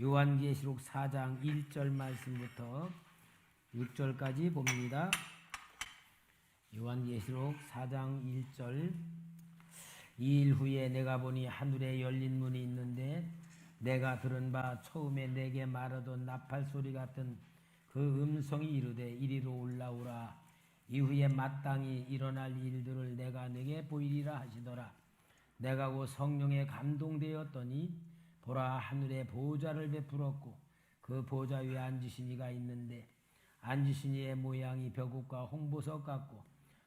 요한계시록 4장 1절 말씀부터 6절까지 봅니다. 요한계시록 4장 1절. 이 일 후에 내가 보니 하늘에 열린 문이 있는데 내가 들은 바 처음에 내게 말하던 나팔 소리 같은 그 음성이 이르되 이리로 올라오라. 이후에 마땅히 일어날 일들을 내가 네게 보이리라 하시더라. 내가 곧 성령에 감동되었더니 보라, 하늘에 보좌를 베풀었고 그 보좌 위에 앉으신 이가 있는데 앉으신 이의 모양이 벼국과 홍보석 같고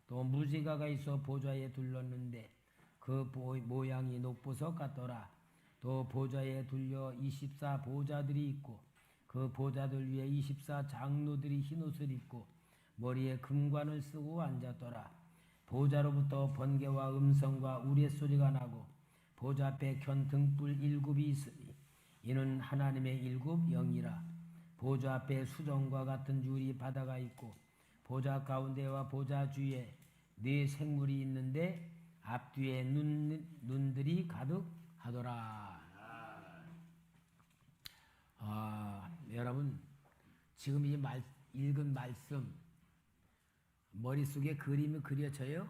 또 무지가가 있어 보좌에 둘렀는데 그 모양이 녹보석 같더라. 또 보좌에 둘려 24 보좌들이 있고 그 보좌들 위에 24 장로들이 흰옷을 입고 머리에 금관을 쓰고 앉았더라. 보좌로부터 번개와 음성과 우레소리가 나고 보좌 앞에 켠 등불 7이 있으니 이는 하나님의 7 영이라. 보좌 앞에 수정과 같은 유리 바다가 있고 보좌 가운데와 보좌 주위에 4 생물이 있는데 앞뒤에 눈들이 가득하더라. 여러분, 지금 이 읽은 말씀 머릿속에 그림이 그려져요?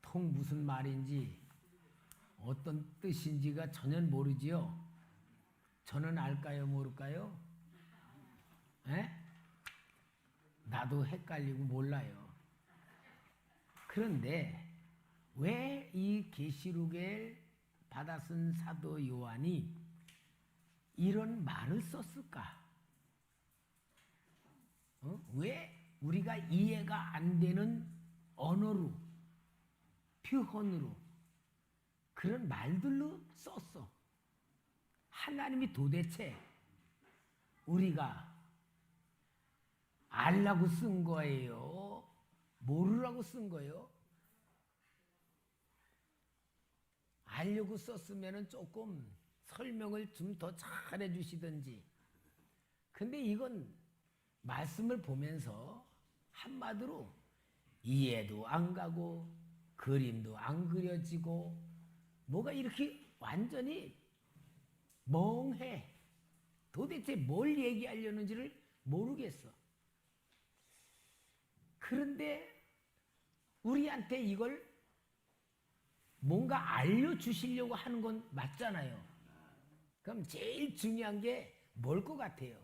통 무슨 말인지 어떤 뜻인지가 전혀 모르지요? 저는 알까요? 모를까요? 에? 나도 헷갈리고 몰라요. 그런데 왜 이 계시록을 받아 쓴 사도 요한이 이런 말을 썼을까? 왜 우리가 이해가 안 되는 언어로, 표현으로 그런 말들로 썼어? 하나님이 도대체 우리가 알라고 쓴 거예요? 모르라고 쓴 거예요? 알려고 썼으면 조금 설명을 좀 더 잘해 주시든지. 근데 이건 말씀을 보면서 한마디로 이해도 안 가고 그림도 안 그려지고 뭐가 이렇게 완전히 멍해. 도대체 뭘 얘기하려는지를 모르겠어. 그런데 우리한테 이걸 뭔가 알려주시려고 하는 건 맞잖아요. 그럼 제일 중요한 게 뭘 것 같아요?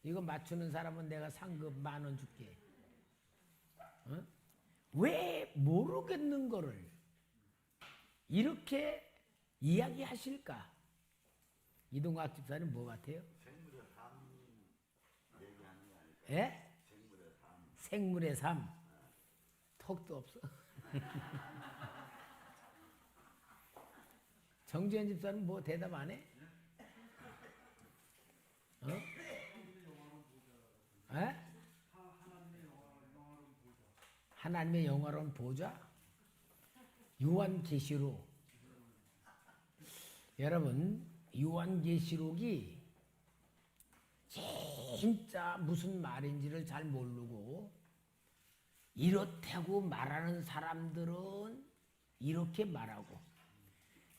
이거 맞추는 사람은 내가 상금 10,000원 줄게. 왜 모르겠는 거를 이렇게 이야기하실까? 이동학 집사님 뭐 같아요? 생물의 삶 얘기하는 거 아닐까요? 예? 생물의 삶. 생물의 삶. 턱도 없어. 정지현 집사는 뭐 대답 안 해? 에? 하나님의 영화로운 보좌? 요한계시록. 여러분, 요한계시록이 진짜 무슨 말인지를 잘 모르고 이렇다고 말하는 사람들은 이렇게 말하고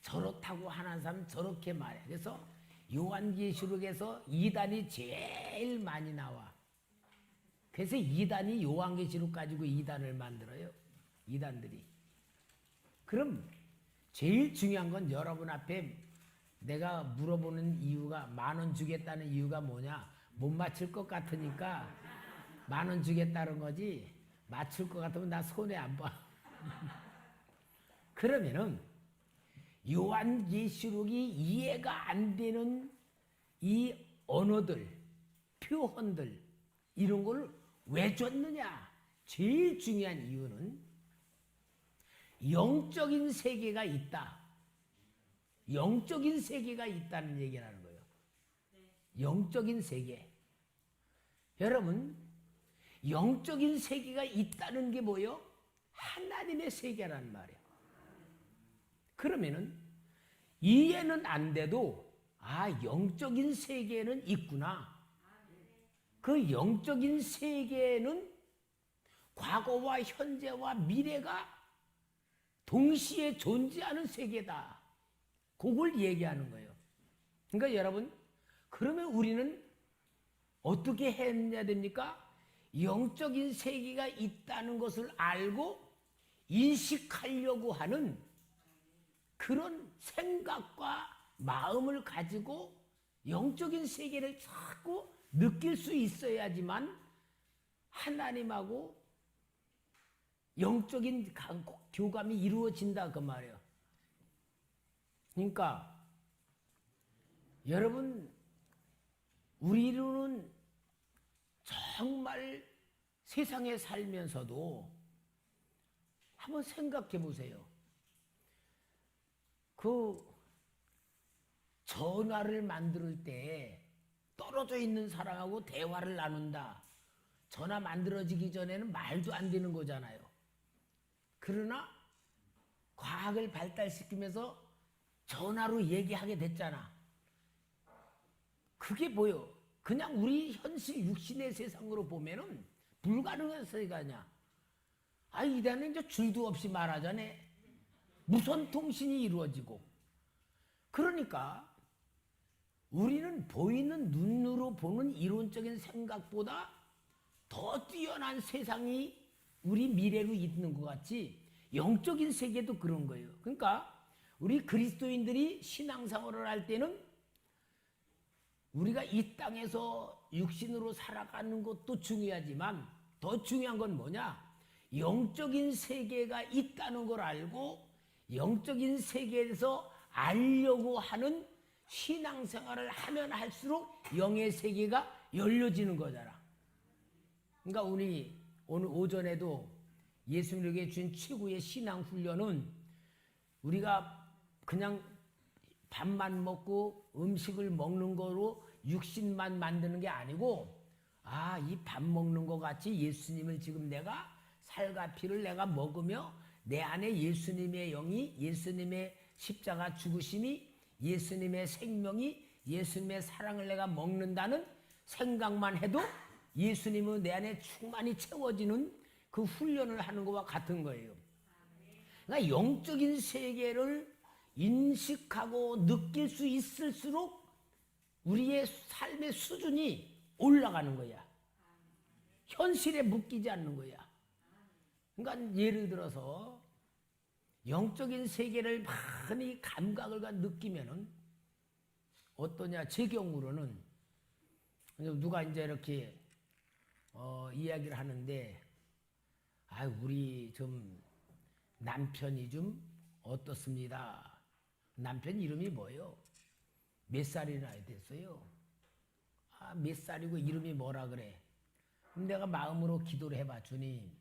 저렇다고 하는 사람은 저렇게 말해. 그래서 요한계시록에서 이단이 제일 많이 나와. 그래서 이단이 요한계시록 가지고 이단을 만들어요. 이단들이. 그럼 제일 중요한 건 여러분 앞에 내가 물어보는 이유가 10,000원 주겠다는 이유가 뭐냐? 못 맞힐 것 같으니까 10,000원 주겠다는 거지. 맞출 것 같으면 나 손해 안 봐. 그러면은 요한계시록이 이해가 안 되는 이 언어들, 표현들 이런 걸 왜 줬느냐? 제일 중요한 이유는 영적인 세계가 있다. 영적인 세계가 있다는 얘기를 하는 거예요. 영적인 세계. 여러분, 영적인 세계가 있다는 게 뭐예요? 하나님의 세계라는 말이에요. 그러면은 이해는 안 돼도 영적인 세계는 있구나. 그 영적인 세계는 과거와 현재와 미래가 동시에 존재하는 세계다. 그걸 얘기하는 거예요. 그러니까 여러분, 그러면 우리는 어떻게 해야 됩니까? 영적인 세계가 있다는 것을 알고 인식하려고 하는 그런 생각과 마음을 가지고 영적인 세계를 자꾸 느낄 수 있어야지만 하나님하고 영적인 교감이 이루어진다 그 말이에요. 그러니까 여러분, 우리는 정말 세상에 살면서도 한번 생각해 보세요. 그 전화를 만들 때 떨어져 있는 사람하고 대화를 나눈다. 전화 만들어지기 전에는 말도 안 되는 거잖아요. 그러나 과학을 발달시키면서 전화로 얘기하게 됐잖아. 그게 뭐요? 그냥 우리 현실 육신의 세상으로 보면은 불가능한 세계가 아니야. 이제는 이제 줄도 없이 말하자네. 무선 통신이 이루어지고. 그러니까 우리는 보이는 눈으로 보는 이론적인 생각보다 더 뛰어난 세상이 우리 미래로 있는 것 같이 영적인 세계도 그런 거예요. 그러니까 우리 그리스도인들이 신앙생활을 할 때는 우리가 이 땅에서 육신으로 살아가는 것도 중요하지만 더 중요한 건 뭐냐? 영적인 세계가 있다는 걸 알고 영적인 세계에서 알려고 하는 신앙생활을 하면 할수록 영의 세계가 열려지는 거잖아. 그러니까 우리 오늘 오전에도 예수님에게 준 최고의 신앙 훈련은 우리가 그냥 밥만 먹고 음식을 먹는 거로 육신만 만드는 게 아니고, 이 밥 먹는 것 같이 예수님을 지금 내가 살과 피를 내가 먹으며 내 안에 예수님의 영이, 예수님의 십자가 죽으심이, 예수님의 생명이, 예수님의 사랑을 내가 먹는다는 생각만 해도 예수님은 내 안에 충만히 채워지는 그 훈련을 하는 것과 같은 거예요. 그러니까 영적인 세계를 인식하고 느낄 수 있을수록 우리의 삶의 수준이 올라가는 거야. 현실에 묶이지 않는 거야. 그러니까 예를 들어서 영적인 세계를 많이 감각을 느끼면은 어떠냐? 제 경우로는 누가 이제 이렇게 이야기를 하는데, 우리 좀 남편이 좀 어떻습니다. 남편 이름이 뭐예요? 몇 살이나 됐어요? 몇 살이고 이름이 뭐라 그래? 그럼 내가 마음으로 기도를 해봐. 주님,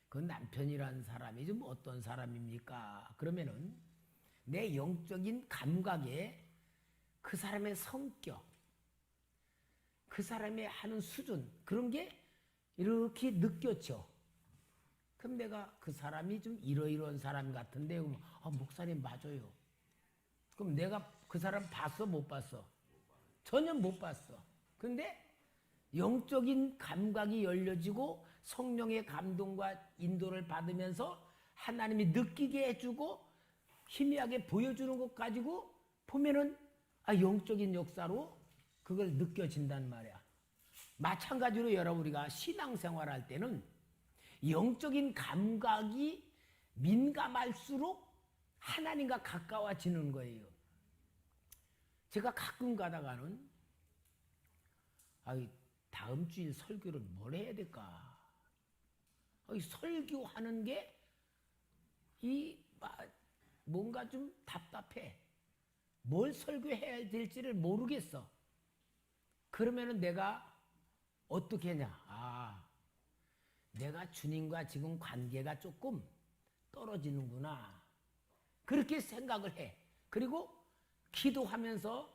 그 남편이란 사람이 좀 어떤 사람입니까? 그러면은 내 영적인 감각에 그 사람의 성격, 그 사람의 하는 수준, 그런 게 이렇게 느꼈죠. 그럼 내가 그 사람이 좀 이러이러한 사람 같은데, 목사님 맞아요. 그럼 내가 그 사람 봤어? 못 봤어? 전혀 못 봤어. 근데 영적인 감각이 열려지고 성령의 감동과 인도를 받으면서 하나님이 느끼게 해주고 희미하게 보여주는 것 가지고 보면은 영적인 역사로 그걸 느껴진단 말이야. 마찬가지로 여러분, 우리가 신앙생활 할 때는 영적인 감각이 민감할수록 하나님과 가까워지는 거예요. 제가 가끔 가다가는 다음 주일 설교를 뭘 해야 될까? 설교하는 게 뭔가 좀 답답해. 뭘 설교해야 될지를 모르겠어. 그러면은 내가 어떻게 하냐? 내가 주님과 지금 관계가 조금 떨어지는구나. 그렇게 생각을 해. 그리고 기도하면서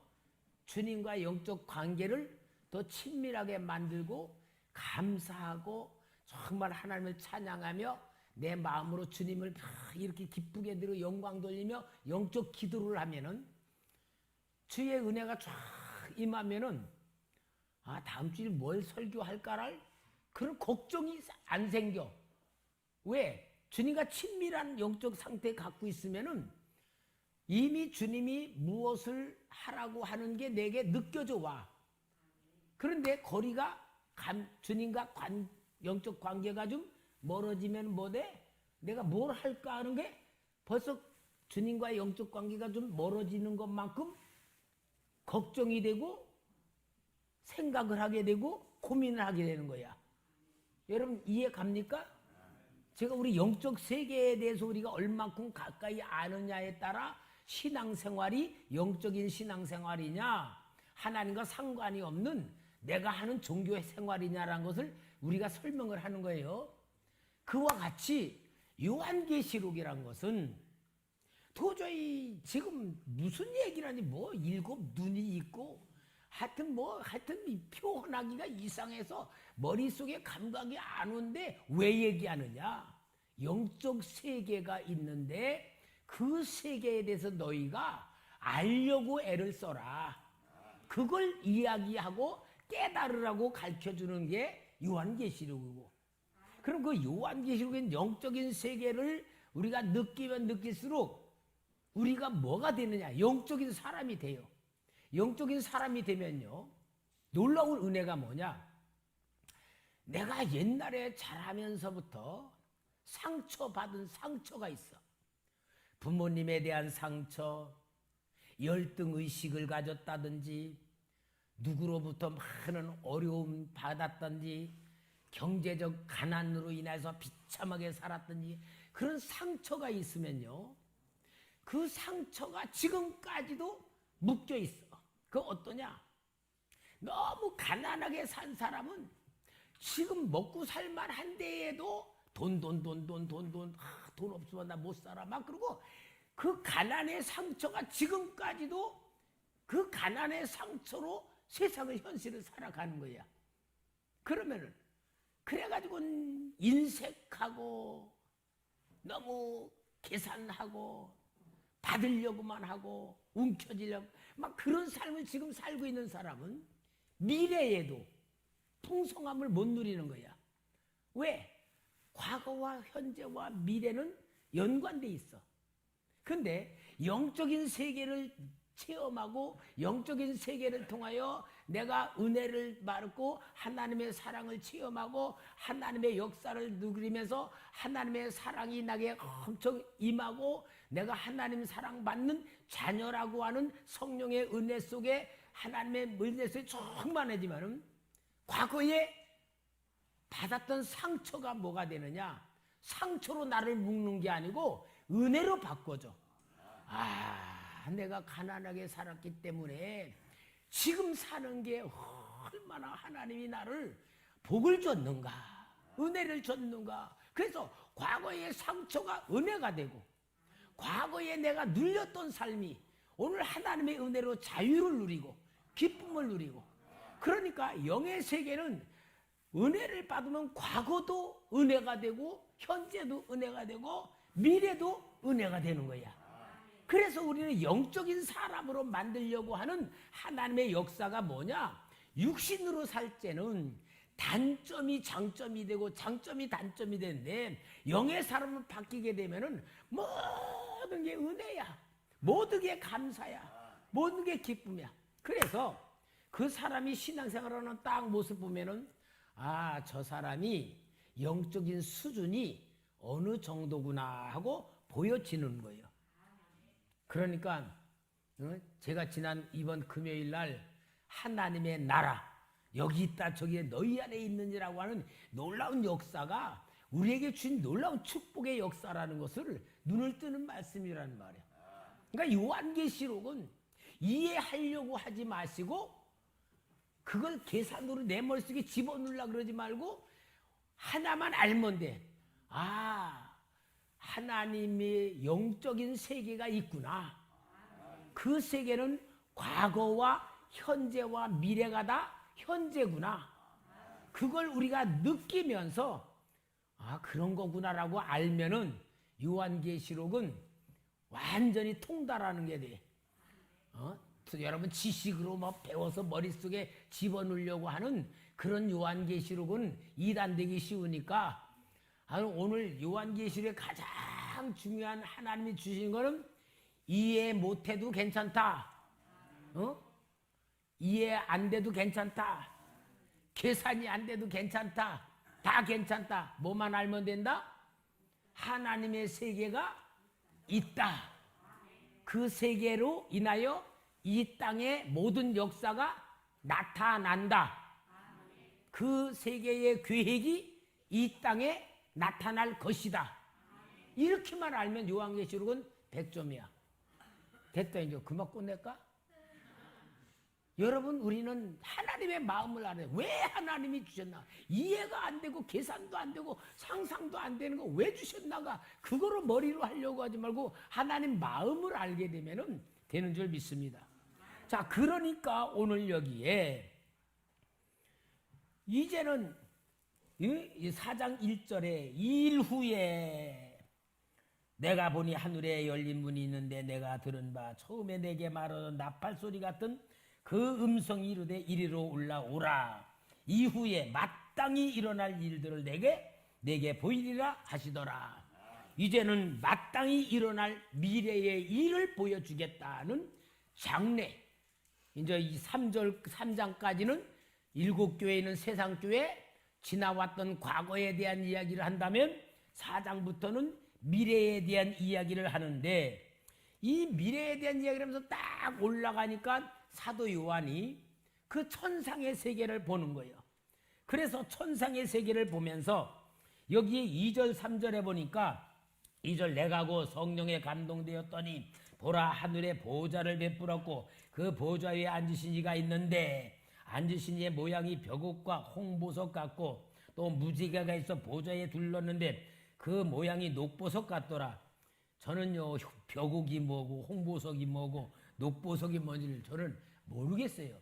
주님과 영적 관계를 더 친밀하게 만들고 감사하고 정말 하나님을 찬양하며 내 마음으로 주님을 이렇게 기쁘게 드리고 영광 돌리며 영적 기도를 하면은 주의 은혜가 쫙 임하면은 다음 주일 뭘 설교할까를 그런 걱정이 안 생겨. 왜? 주님과 친밀한 영적 상태 갖고 있으면은 이미 주님이 무엇을 하라고 하는 게 내게 느껴져 와. 그런데 거리가 주님과 영적 관계가 좀 멀어지면 뭐돼? 내가 뭘 할까 하는 게 벌써 주님과의 영적 관계가 좀 멀어지는 것만큼 걱정이 되고 생각을 하게 되고 고민을 하게 되는 거야. 여러분 이해 갑니까? 제가 우리 영적 세계에 대해서 우리가 얼만큼 가까이 아느냐에 따라 신앙생활이 영적인 신앙생활이냐 하나님과 상관이 없는 내가 하는 종교 생활이냐라는 것을 우리가 설명을 하는 거예요. 그와 같이 요한계시록이란 것은 도저히 지금 무슨 얘기를 하니 뭐 일곱 눈이 있고 하여튼 표현하기가 이상해서 머릿속에 감각이 안 오는데 왜 얘기하느냐? 영적 세계가 있는데 그 세계에 대해서 너희가 알려고 애를 써라. 그걸 이야기하고 깨달으라고 가르쳐주는 게 요한계시록이고, 그럼 그 요한계시록의 영적인 세계를 우리가 느끼면 느낄수록 우리가 뭐가 되느냐? 영적인 사람이 돼요. 영적인 사람이 되면요, 놀라운 은혜가 뭐냐? 내가 옛날에 자라면서부터 상처받은 상처가 있어. 부모님에 대한 상처, 열등의식을 가졌다든지, 누구로부터 많은 어려움 받았든지, 경제적 가난으로 인해서 비참하게 살았든지, 그런 상처가 있으면요, 그 상처가 지금까지도 묶여 있어. 그 어떠냐? 너무 가난하게 산 사람은 지금 먹고 살만한데에도 돈 없으면 나 못 살아 막 그러고, 그 가난의 상처가 지금까지도 그 가난의 상처로 세상의 현실을 살아가는 거야. 그러면은 그래가지고 인색하고 너무 계산하고 받으려고만 하고 움켜쥐려고 막 그런 삶을 지금 살고 있는 사람은 미래에도 풍성함을 못 누리는 거야. 왜? 과거와 현재와 미래는 연관돼 있어. 근데 영적인 세계를 체험하고 영적인 세계를 통하여 내가 은혜를 받고 하나님의 사랑을 체험하고 하나님의 역사를 누리면서 하나님의 사랑이 나에게 엄청 임하고 내가 하나님 사랑받는 자녀라고 하는 성령의 은혜 속에 하나님의 은혜 속에 충만해지면은 과거에 받았던 상처가 뭐가 되느냐? 상처로 나를 묶는 게 아니고 은혜로 바꿔줘. 내가 가난하게 살았기 때문에 지금 사는 게 얼마나 하나님이 나를 복을 줬는가, 은혜를 줬는가. 그래서 과거의 상처가 은혜가 되고, 과거에 내가 눌렸던 삶이 오늘 하나님의 은혜로 자유를 누리고 기쁨을 누리고. 그러니까 영의 세계는 은혜를 받으면 과거도 은혜가 되고 현재도 은혜가 되고 미래도 은혜가 되는 거야. 그래서 우리는 영적인 사람으로 만들려고 하는 하나님의 역사가 뭐냐? 육신으로 살 때는 단점이 장점이 되고 장점이 단점이 되는데, 영의 사람을 바뀌게 되면은 모든 게 은혜야. 모든 게 감사야. 모든 게 기쁨이야. 그래서 그 사람이 신앙생활하는 딱 모습 보면은 저 사람이 영적인 수준이 어느 정도구나 하고 보여지는 거예요. 그러니까 제가 지난 이번 금요일 날 하나님의 나라 여기 있다 저기 너희 안에 있느니라고 하는 놀라운 역사가 우리에게 주신 놀라운 축복의 역사라는 것을 눈을 뜨는 말씀이라는 말이에요. 그러니까 요한계시록은 이해하려고 하지 마시고 그걸 계산으로 내 머릿속에 집어넣으려고 그러지 말고 하나만 알면 돼. 하나님의 영적인 세계가 있구나. 그 세계는 과거와 현재와 미래가 다 현재구나. 그걸 우리가 느끼면서 그런 거구나라고 알면은 요한계시록은 완전히 통달하는 게 돼. 여러분 지식으로 배워서 머릿속에 집어넣으려고 하는 그런 요한계시록은 이단되기 쉬우니까 오늘 요한계시록의 가장 중요한 하나님이 주신 거는 이해 못해도 괜찮다. 이해 안 돼도 괜찮다. 계산이 안 돼도 괜찮다. 다 괜찮다. 뭐만 알면 된다? 하나님의 세계가 있다. 그 세계로 인하여 이 땅의 모든 역사가 나타난다. 그 세계의 계획이 이 땅에 나타날 것이다. 이렇게만 알면 요한계시록은 100점이야. 됐다. 이제 그만 끝낼까? 여러분, 우리는 하나님의 마음을 알아요. 왜 하나님이 주셨나? 이해가 안 되고 계산도 안 되고 상상도 안 되는 거 왜 주셨나가 그거를 머리로 하려고 하지 말고 하나님 마음을 알게 되면은 되는 줄 믿습니다. 자, 그러니까 오늘 여기에 이제는 이 4장 1절에 일 후에 내가 보니 하늘에 열린 문이 있는데 내가 들은 바 처음에 내게 말하던 나팔 소리 같은 그 음성이 이르되 이리로 올라오라. 이후에 마땅히 일어날 일들을 내게 보이리라 하시더라. 이제는 마땅히 일어날 미래의 일을 보여주겠다는 장래. 이제 이 3장까지는 7교회는 세상교회 지나왔던 과거에 대한 이야기를 한다면 4장부터는 미래에 대한 이야기를 하는데 이 미래에 대한 이야기를 하면서 딱 올라가니까 사도 요한이 그 천상의 세계를 보는 거예요. 그래서 천상의 세계를 보면서 여기에 2절 3절에 보니까 2절 내가 고 성령에 감동되었더니 보라 하늘에 보좌를 베풀었고 그 보좌 위에 앉으신 이가 있는데 앉으신 이의 모양이 벼곡과 홍보석 같고 또 무지개가 있어 보좌에 둘렀는데 그 모양이 녹보석 같더라. 저는요 벼곡이 뭐고 홍보석이 뭐고 녹보석이 뭔지를 저는 모르겠어요.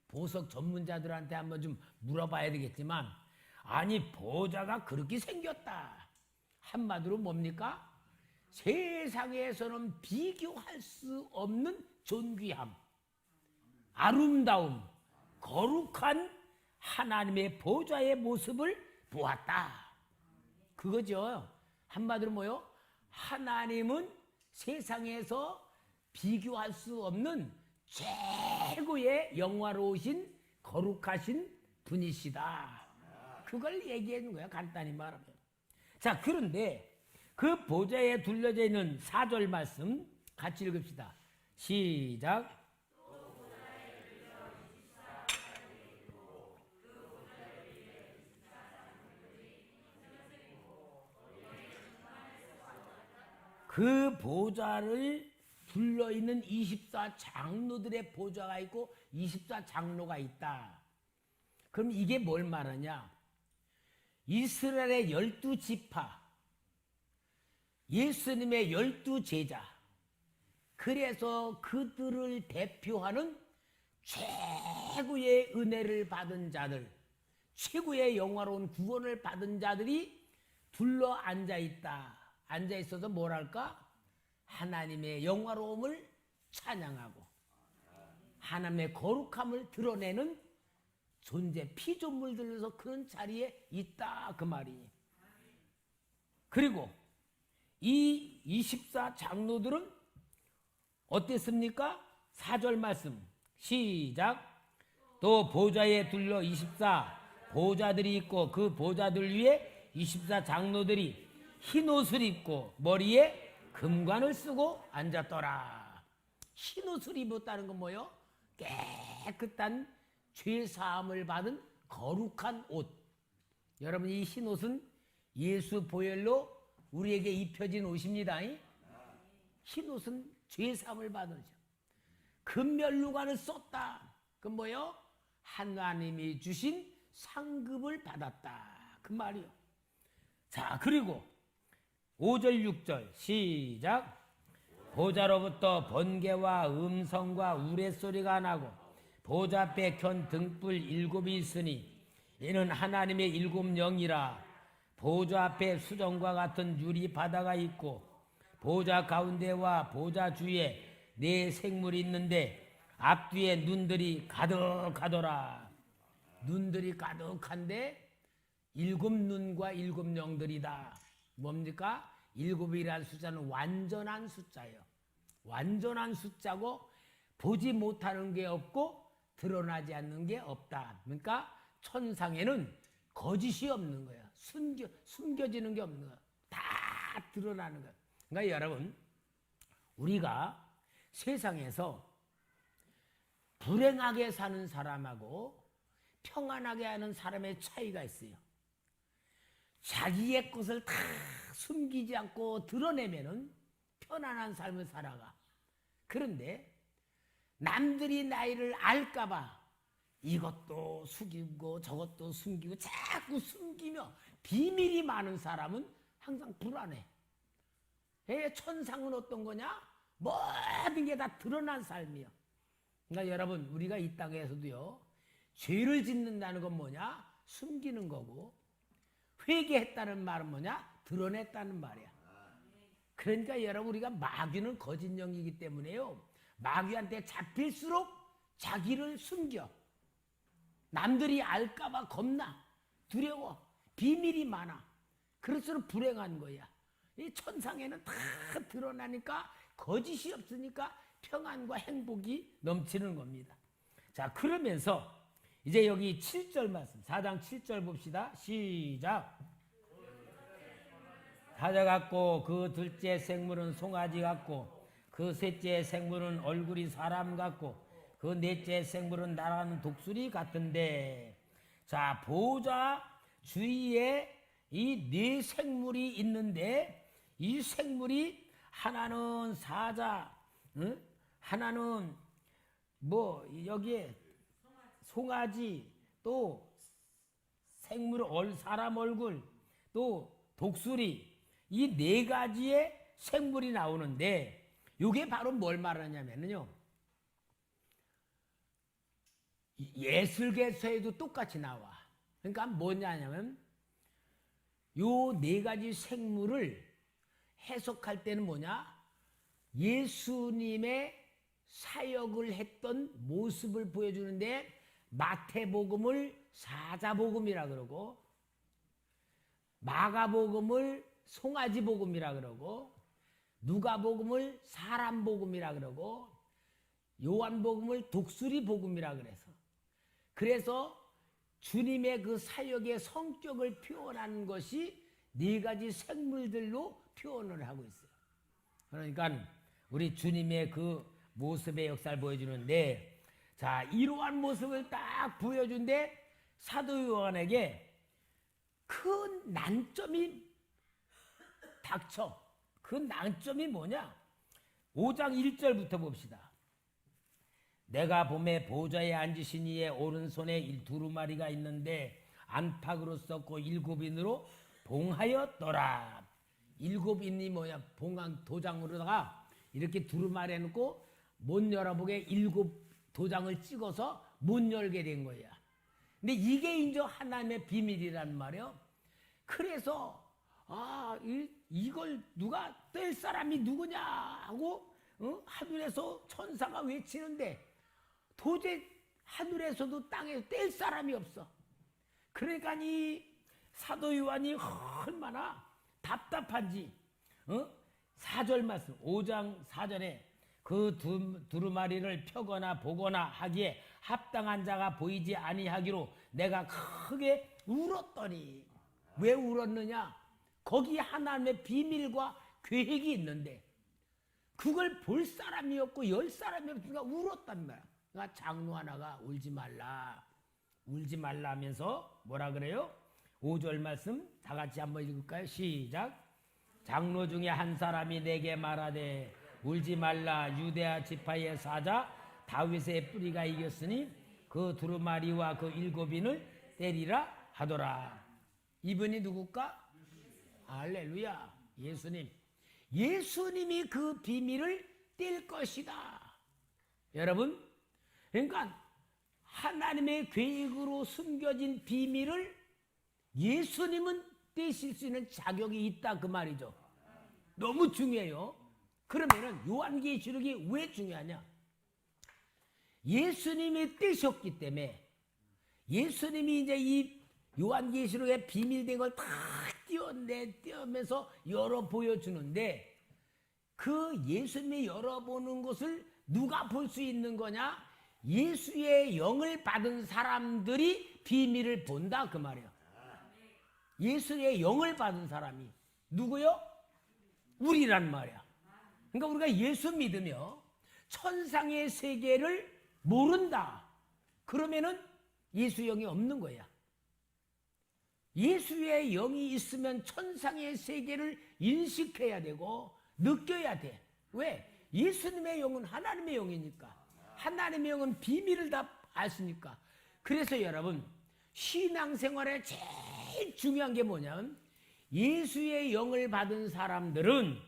보석 전문자들한테 한번 좀 물어봐야 되겠지만 아니 보좌가 그렇게 생겼다. 한마디로 뭡니까? 세상에서는 비교할 수 없는 존귀함, 아름다움, 거룩한 하나님의 보좌의 모습을 보았다. 그거죠. 한마디로 뭐요? 하나님은 세상에서 비교할 수 없는 최고의 영화로우신 거룩하신 분이시다. 그걸 얘기하는 거야. 간단히 말하면. 자, 그런데 그 보좌에 둘러져 있는 4절 말씀 같이 읽읍시다. 시작. 그 보좌를 둘러있는 24장로들의 보좌가 있고 24장로가 있다. 그럼 이게 뭘 말하냐? 이스라엘의 12지파, 예수님의 12제자, 그래서 그들을 대표하는 최고의 은혜를 받은 자들, 최고의 영화로운 구원을 받은 자들이 둘러 앉아있다. 앉아있어서 뭐랄까? 하나님의 영화로움을 찬양하고 하나님의 거룩함을 드러내는 존재, 피조물들로서 그런 자리에 있다 그 말이니. 그리고 이 24장로들은 어땠습니까? 4절 말씀 시작. 또 보좌에 둘러 24 보좌들이 있고 그 보좌들 위에 24장로들이 흰 옷을 입고 머리에 금관을 쓰고 앉았더라. 흰 옷을 입었다는 건 뭐요? 깨끗한 죄사함을 받은 거룩한 옷. 여러분 이 흰 옷은 예수 보혈로 우리에게 입혀진 옷입니다. 흰 옷은 죄사함을 받은 옷이죠. 금면류관을 썼다. 그건 뭐요? 하나님이 주신 상급을 받았다 그 말이요. 자, 그리고 5절 6절 시작. 보좌로부터 번개와 음성과 우레소리가 나고 보좌 앞에 켠 등불 7이 있으니 이는 하나님의 7 영이라. 보좌 앞에 수정과 같은 유리 바다가 있고 보좌 가운데와 보좌 주위에 4 생물이 있는데 앞뒤에 눈들이 가득하더라. 눈들이 가득한데 7 눈과 7 영들이다. 뭡니까? 7이라는 숫자는 완전한 숫자예요. 완전한 숫자고 보지 못하는 게 없고 드러나지 않는 게 없다. 그러니까 천상에는 거짓이 없는 거야. 숨겨지는 게 없는 거야. 다 드러나는 거야. 그러니까 여러분, 우리가 세상에서 불행하게 사는 사람하고 평안하게 하는 사람의 차이가 있어요. 자기의 것을 다 숨기지 않고 드러내면은 편안한 삶을 살아가. 그런데 남들이 나이를 알까봐 이것도 숨기고 저것도 숨기고 자꾸 숨기며 비밀이 많은 사람은 항상 불안해. 천상은 어떤 거냐? 모든 게 다 드러난 삶이야. 그러니까 여러분, 우리가 이 땅에서도요, 죄를 짓는다는 건 뭐냐? 숨기는 거고, 회개했다는 말은 뭐냐? 드러냈다는 말이야. 그러니까 여러분, 우리가 마귀는 거짓 영이기 때문에요, 마귀한테 잡힐수록 자기를 숨겨. 남들이 알까봐 겁나, 두려워, 비밀이 많아. 그럴수록 불행한 거야. 이 천상에는 다 드러나니까 거짓이 없으니까 평안과 행복이 넘치는 겁니다. 자, 그러면서 이제 여기 7절 말씀, 4장 7절 봅시다. 시작. 사자 같고 그 둘째 생물은 송아지 같고 그 셋째 생물은 얼굴이 사람 같고 그 넷째 생물은 날아가는 독수리 같은데, 자, 보호자 주위에 이 네 생물이 있는데, 이 생물이 하나는 사자, 하나는 뭐 여기에 송아지, 또 생물 사람 얼굴, 또 독수리, 이 네 가지의 생물이 나오는데, 이게 바로 뭘 말하냐면요, 예술계서에도 똑같이 나와. 그러니까 뭐냐면 요 네 가지 생물을 해석할 때는 뭐냐? 예수님의 사역을 했던 모습을 보여주는데, 마태복음을 사자복음이라 그러고, 마가복음을 송아지복음이라 그러고, 누가복음을 사람복음이라 그러고, 요한복음을 독수리복음이라 그래서 주님의 그 사역의 성격을 표현하는 것이 네 가지 생물들로 표현을 하고 있어요. 그러니까 우리 주님의 그 모습의 역사를 보여주는데, 자, 이러한 모습을 딱 보여준데 사도 요한에게 큰 난점이 닥쳐. 그 난점이 뭐냐? 5장 1절부터 봅시다. 내가 봄에 보좌에 앉으신 이의 오른손에 두루마리가 있는데 안팎으로 썼고 7인으로 봉하였더라. 7인이 뭐냐? 봉한 도장으로다가 이렇게 두루마리 해놓고 못 열어보게 7 도장을 찍어서 못 열게 된 거야. 근데 이게 이제 하나님의 비밀이란 말이에요. 그래서 이걸 누가 뗄 사람이 누구냐 하고 하늘에서 천사가 외치는데 도저히 하늘에서도 땅에서 뗄 사람이 없어. 그러니까 이 사도 요한이 얼마나 답답한지, 4절 말씀, 5장 4절에 그 두루마리를 펴거나 보거나 하기에 합당한 자가 보이지 아니하기로 내가 크게 울었더니. 왜 울었느냐? 거기 하나님의 비밀과 계획이 있는데 그걸 볼 사람이 없고 열 사람이 없으니까 울었단 말이야. 그러니까 장로 하나가 울지 말라 하면서 뭐라 그래요? 5절 말씀 다 같이 한번 읽을까요? 시작. 장로 중에 한 사람이 내게 말하되 울지 말라, 유대아 지파의 사자 다윗의 뿌리가 이겼으니 그 두루마리와 그 7인을 때리라 하더라. 이분이 누굴까? 할렐루야, 예수님. 예수님이 그 비밀을 뗄 것이다. 여러분, 그러니까 하나님의 계획으로 숨겨진 비밀을 예수님은 떼실 수 있는 자격이 있다, 그 말이죠. 너무 중요해요. 그러면은 요한계시록이 왜 중요하냐? 예수님이 떼셨기 때문에 예수님이 이제 이 요한계시록의 비밀된 걸 다 띄어내면서 열어 보여주는데, 그 예수님이 열어보는 것을 누가 볼 수 있는 거냐? 예수의 영을 받은 사람들이 비밀을 본다 그 말이에요. 예수의 영을 받은 사람이 누구요? 우리란 말이야. 그러니까 우리가 예수 믿으며 천상의 세계를 모른다. 그러면은 예수 영이 없는 거야. 예수의 영이 있으면 천상의 세계를 인식해야 되고 느껴야 돼. 왜? 예수님의 영은 하나님의 영이니까. 하나님의 영은 비밀을 다 아시니까. 그래서 여러분, 신앙생활에 제일 중요한 게 뭐냐면 예수의 영을 받은 사람들은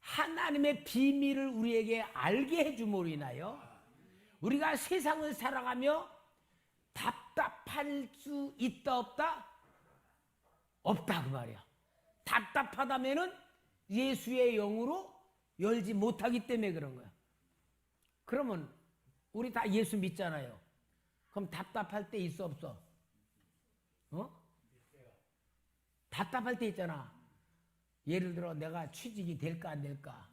하나님의 비밀을 우리에게 알게 해줌으로 인하여 우리가 세상을 살아가며 답답할 수 있다 없다? 없다 그 말이야. 답답하다면은 예수의 영으로 열지 못하기 때문에 그런 거야. 그러면 우리 다 예수 믿잖아요. 그럼 답답할 때 있어 없어? 답답할 때 있잖아. 예를 들어 내가 취직이 될까 안 될까?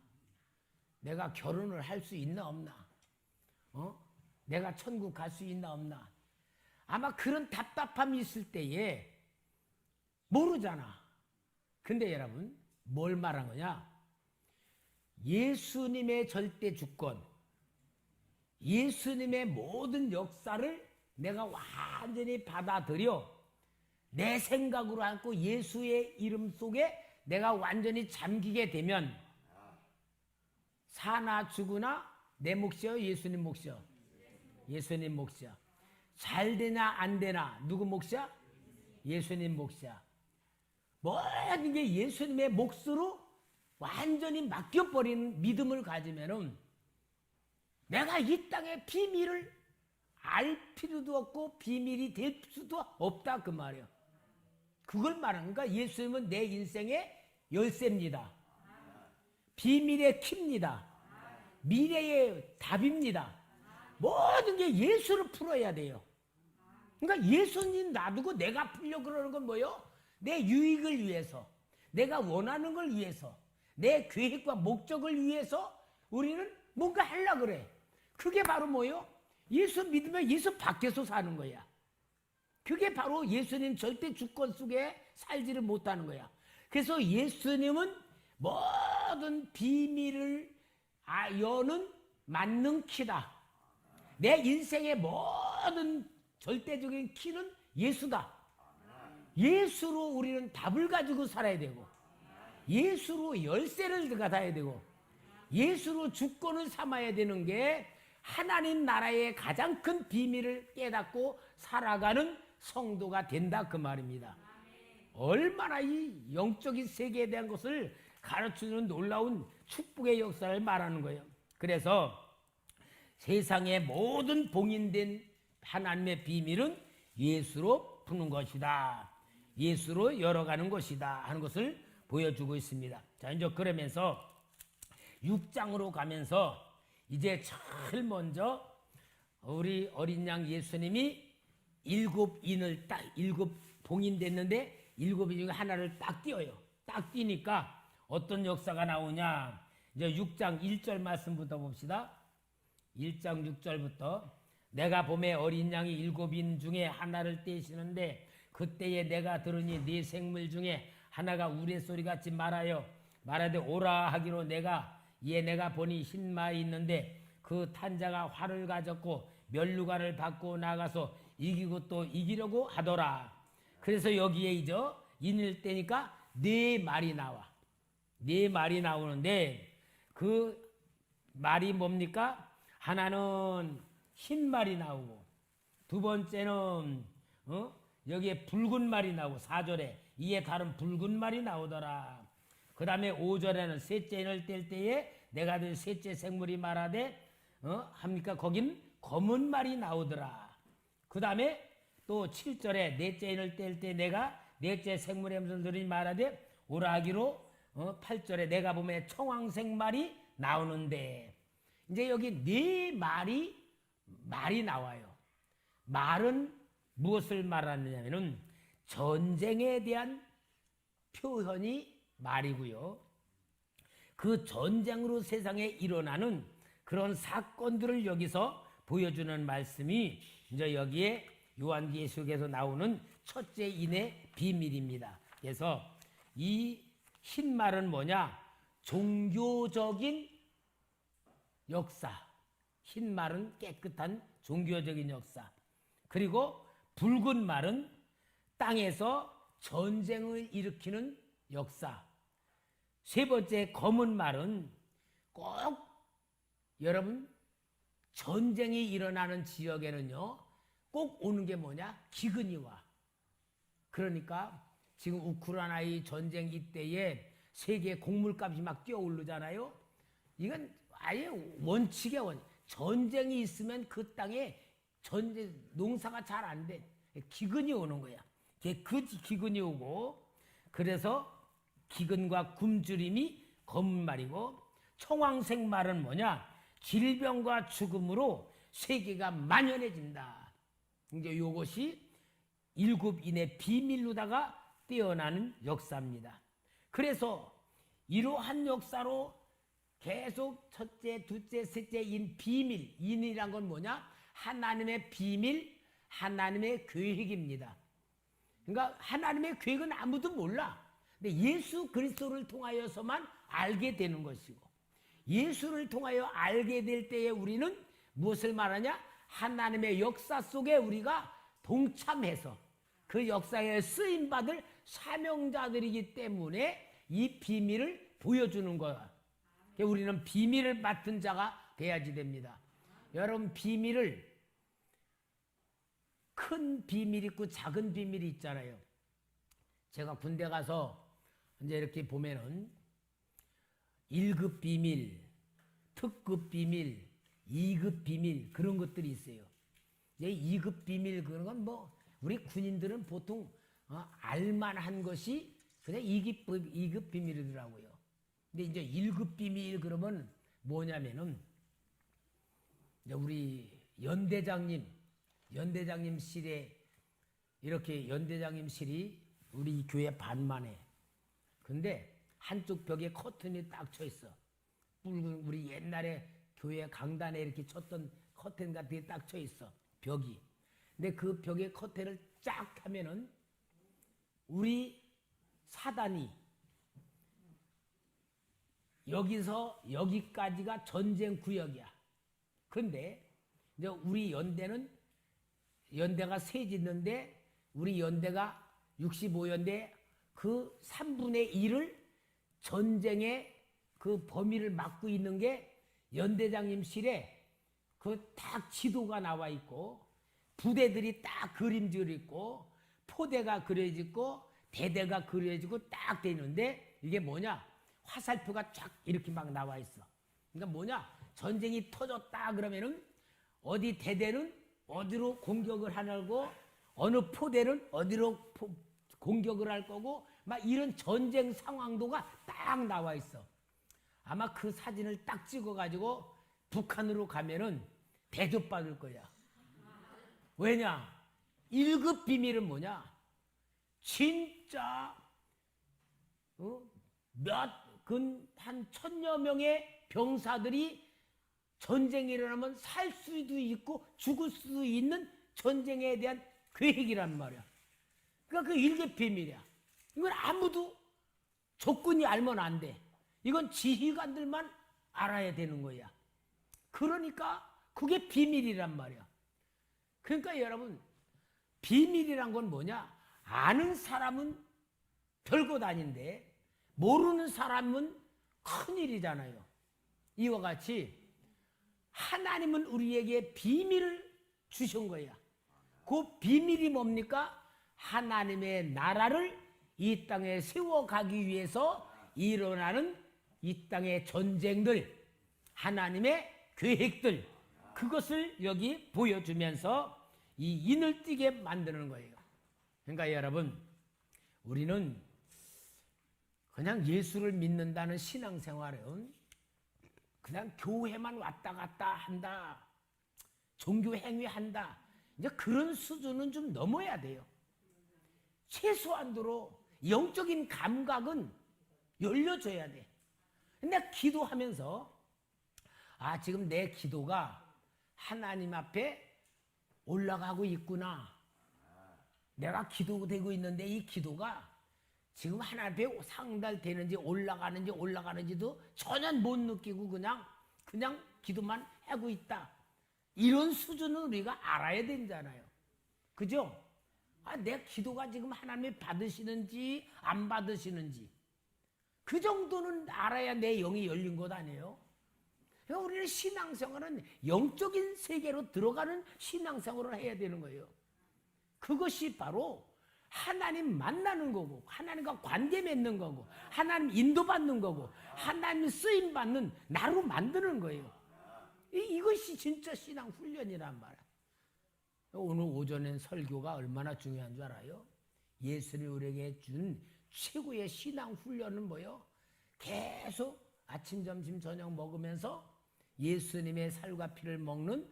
내가 결혼을 할 수 있나 없나? 내가 천국 갈 수 있나 없나? 아마 그런 답답함이 있을 때에 모르잖아. 근데 여러분 뭘 말한 거냐? 예수님의 절대 주권, 예수님의 모든 역사를 내가 완전히 받아들여 내 생각으로 안고 예수의 이름 속에 내가 완전히 잠기게 되면 사나 죽으나 내 몫이요 예수님 몫이요? 예수님 몫이야. 잘 되나 안 되나 누구 몫이야? 예수님 몫이야. 모든 게 예수님의 몫으로 완전히 맡겨버리는 믿음을 가지면은 내가 이 땅의 비밀을 알 필요도 없고 비밀이 될 수도 없다 그 말이야. 그걸 말하는 거야. 예수님은 내 인생의 열쇠입니다. 비밀의 키입니다. 미래의 답입니다. 모든 게 예수를 풀어야 돼요. 그러니까 예수님 놔두고 내가 풀려 그러는 건 뭐예요? 내 유익을 위해서, 내가 원하는 걸 위해서, 내 계획과 목적을 위해서 우리는 뭔가 하려고 그래. 그게 바로 뭐예요? 예수 믿으면 예수 밖에서 사는 거야. 그게 바로 예수님 절대 주권 속에 살지를 못하는 거야. 그래서 예수님은 모든 비밀을 여는 만능 키다. 내 인생의 모든 절대적인 키는 예수다. 예수로 우리는 답을 가지고 살아야 되고 예수로 열쇠를 받아야 되고 예수로 주권을 삼아야 되는 게 하나님 나라의 가장 큰 비밀을 깨닫고 살아가는 성도가 된다 그 말입니다. 얼마나 이 영적인 세계에 대한 것을 가르치는 놀라운 축복의 역사를 말하는 거예요. 그래서 세상의 모든 봉인된 하나님의 비밀은 예수로 푸는 것이다. 예수로 열어가는 것이다 하는 것을 보여주고 있습니다. 자, 이제 그러면서 6장으로 가면서 이제 제일 먼저 우리 어린 양 예수님이 7인을 딱 7 봉인됐는데 7인 중에 하나를 딱 띄어요. 딱 띄니까 어떤 역사가 나오냐? 이제 6장 1절 말씀부터 봅시다. 1장 6절부터 내가 봄에 어린 양이 7인 중에 하나를 떼시는데 그때에 내가 들으니 네 생물 중에 하나가 우레소리 같이 말하여 말하되 오라 하기로 내가 보니 흰 말이 있는데 그 탄자가 활을 가졌고 면류관을 받고 나가서 이기고 또 이기려고 하더라. 그래서 여기에 이제 인일 때니까 4말이 나와. 4말이 나오는데 그 말이 뭡니까? 하나는 흰 말이 나오고 두 번째는 여기에 붉은 말이 나오고 4절에 이에 다른 붉은 말이 나오더라. 그 다음에 5절에는 셋째 인을 뗄 때에 내가 든 셋째 생물이 말하되 합니까? 거긴 검은 말이 나오더라. 그 다음에 또 7절에 넷째 인을 뗄 때 내가 넷째 생물의 음성을 들으니 말하되 오라 하기로 8절에 내가 보면 청황색 말이 나오는데 이제 여기 4말이 나와요. 말은 무엇을 말하느냐면은 전쟁에 대한 표현이 말이고요. 그 전쟁으로 세상에 일어나는 그런 사건들을 여기서 보여주는 말씀이 이제 여기에 요한계시록에서 나오는 첫째 인의 비밀입니다. 그래서 이 흰말은 뭐냐? 종교적인 역사. 흰말은 깨끗한 종교적인 역사. 그리고 붉은 말은 땅에서 전쟁을 일으키는 역사. 세 번째 검은 말은 꼭 여러분 전쟁이 일어나는 지역에는요 꼭 오는 게 뭐냐? 기근이 와. 그러니까 지금 우크라이나 전쟁 이때에 세계 곡물값이 막 뛰어오르잖아요. 이건 아예 원칙의 전쟁이 있으면 그 땅에 전쟁 농사가 잘 안 돼. 기근이 오는 거야. 그 기근이 오고 그래서 기근과 굶주림이 검은 말이고 청황색 말은 뭐냐? 질병과 죽음으로 세계가 만연해진다. 이제 이것이 일곱 인의 비밀로다가 뛰어나는 역사입니다. 그래서 이러한 역사로 계속 첫째, 둘째, 셋째 인 비밀, 인이란 건 뭐냐? 하나님의 비밀, 하나님의 계획입니다. 그러니까 하나님의 계획은 아무도 몰라. 근데 예수 그리스도를 통하여서만 알게 되는 것이고 예수를 통하여 알게 될 때에 우리는 무엇을 말하냐? 하나님의 역사 속에 우리가 동참해서 그 역사에 쓰임받을 사명자들이기 때문에 이 비밀을 보여주는 거야. 우리는 비밀을 맡은 자가 돼야지 됩니다. 여러분 비밀을 큰 비밀 있고 작은 비밀이 있잖아요. 제가 군대 가서 이제 이렇게 보면은 1급 비밀, 특급 비밀, 2급 비밀 그런 것들이 있어요. 이제 2급 비밀 그런 건 뭐 우리 군인들은 보통 알만한 것이 그냥 2급 비밀이더라고요. 근데 이제 1급 비밀 그러면 뭐냐면은 이제 우리 연대장님실에 이렇게 연대장님실이 우리 교회 반만에 근데 한쪽 벽에 커튼이 딱 쳐 있어. 붉은 우리 옛날에 교회 강단에 이렇게 쳤던 커튼 같은 게 딱 쳐 있어. 벽이. 근데 그 벽에 커튼을 쫙 하면은 우리 사단이 여기서 여기까지가 전쟁 구역이야. 근데 이제 우리 연대가 세 짓는데 우리 연대가 65연대 그 3분의 1을 전쟁의 그 범위를 맡고 있는 게 연대장님실에 그 딱 지도가 나와 있고 부대들이 딱 그림질 있고 포대가 그려지고 대대가 그려지고 딱 돼 있는데 이게 뭐냐? 화살표가 쫙 이렇게 막 나와 있어. 그러니까 뭐냐? 전쟁이 터졌다 그러면은 어디 대대는 어디로 공격을 하려고 어느 포대는 어디로 공격을 할 거고 막 이런 전쟁 상황도가 딱 나와 있어. 아마 그 사진을 딱 찍어가지고 북한으로 가면은 대접받을 거야. 왜냐? 1급 비밀은 뭐냐? 진짜 한 1000여 명의 병사들이 전쟁이 일어나면 살 수도 있고 죽을 수도 있는 전쟁에 대한 계획이란 말이야. 그러니까 그 1급 비밀이야. 이건 아무도 적군이 알면 안 돼. 이건 지휘관들만 알아야 되는 거야. 그러니까 그게 비밀이란 말이야. 그러니까 여러분 비밀이란 건 뭐냐? 아는 사람은 별것 아닌데 모르는 사람은 큰일이잖아요. 이와 같이 하나님은 우리에게 비밀을 주신 거야. 그 비밀이 뭡니까? 하나님의 나라를 이 땅에 세워가기 위해서 일어나는 이 땅의 전쟁들, 하나님의 계획들, 그것을 여기 보여주면서 이 인을 띠게 만드는 거예요. 그러니까 여러분, 우리는 그냥 예수를 믿는다는 신앙생활은 그냥 교회만 왔다 갔다 한다, 종교 행위한다, 이제 그런 수준은 좀 넘어야 돼요. 최소한도로 영적인 감각은 열려줘야 돼. 근데 기도하면서 지금 내 기도가 하나님 앞에 올라가고 있구나. 내가 기도되고 있는데 이 기도가 지금 하나님 앞에 상달되는지 올라가는지도 전혀 못 느끼고 그냥 기도만 하고 있다. 이런 수준은 우리가 알아야 되잖아요. 그죠? 내 기도가 지금 하나님이 받으시는지 안 받으시는지 그 정도는 알아야 내 영이 열린 것 아니에요? 그러니까 우리는 신앙생활은 영적인 세계로 들어가는 신앙생활을 해야 되는 거예요. 그것이 바로 하나님 만나는 거고 하나님과 관계 맺는 거고 하나님 인도받는 거고 하나님 쓰임받는 나로 만드는 거예요. 이것이 진짜 신앙 훈련이란 말이야. 오늘 오전엔 설교가 얼마나 중요한 줄 알아요? 예수님이 우리에게 준 최고의 신앙 훈련은 뭐예요? 계속 아침, 점심, 저녁 먹으면서 예수님의 살과 피를 먹는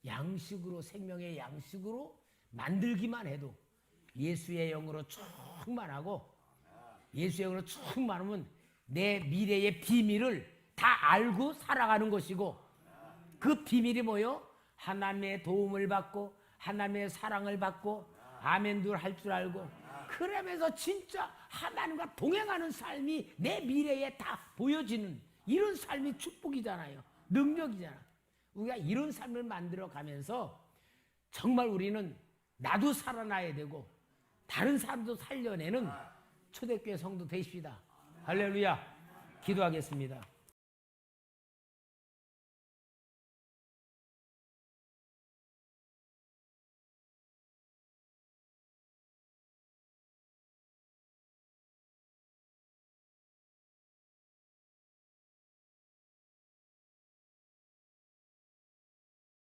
양식으로, 생명의 양식으로 만들기만 해도 예수의 영으로 충만하고 예수의 영으로 충만하면 내 미래의 비밀을 다 알고 살아가는 것이고 그 비밀이 뭐예요? 하나님의 도움을 받고 하나님의 사랑을 받고 아멘도 할 줄 알고 그러면서 진짜 하나님과 동행하는 삶이 내 미래에 다 보여지는 이런 삶이 축복이잖아요. 능력이잖아. 우리가 이런 삶을 만들어 가면서 정말 우리는 나도 살아나야 되고 다른 사람도 살려내는 초대교회 성도 되십시다. 할렐루야. 기도하겠습니다.